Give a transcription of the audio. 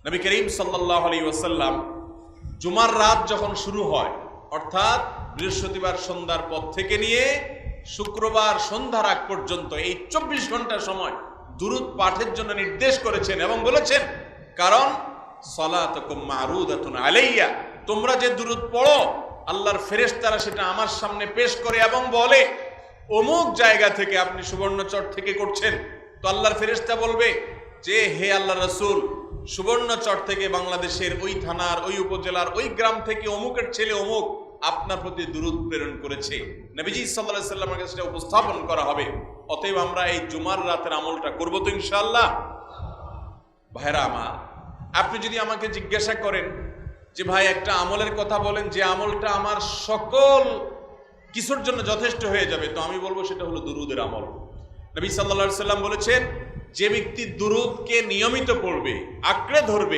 নবী করিম সাল্লাল্লাহু আলাইহি ওয়াসাল্লাম জুমার রাত যখন শুরু হয়, অর্থাৎ বৃহস্পতিবার সন্ধ্যার পর থেকে নিয়ে শুক্রবার সন্ধ্যার আগ পর্যন্ত এই 24 ঘন্টা সময় দুরূদ পাঠের জন্য নির্দেশ করেছেন এবং বলেছেন, কারণ সালাতুকুম মারুদাতুন আলাইয়া, তোমরা যে দুরূদ পড়ো আল্লাহর ফেরেশতারা সেটা আমার সামনে পেশ করে এবং বলে অমুক জায়গা থেকে আপনি সুবর্ণচর থেকে করছেন, তো আল্লাহর ফেরেশতা বলবে যে হে আল্লাহর রাসূল, সুবর্ণচর থেকে বাংলাদেশের ওই থানার ওই উপজেলার ওই গ্রাম থেকে অমুকের ছেলে অমুক আপনার প্রতি দুরূদ প্রেরণ করেছে। নবীজি সাল্লাল্লাহু আলাইহি ওয়াসাল্লামের কাছে সেটা উপস্থাপন করা হবে। অতএব আমরা এই জুমার রাতের আমলটা করব তো ইনশাআল্লাহ। ভাইরা আমার, আপনি যদি আমাকে জিজ্ঞাসা করেন যে ভাই একটা আমলের কথা বলেন যে আমলটা আমার সকল কিছুর জন্য যথেষ্ট হয়ে যাবে, তো আমি বলবো সেটা হলো দুরূদের আমল। নবী সাল্লাল্লাহু আলাইহি ওয়াসাল্লাম বলেছেন, যে ব্যক্তি দুরূদকে নিয়মিত পড়বে, আঁকড়ে ধরবে,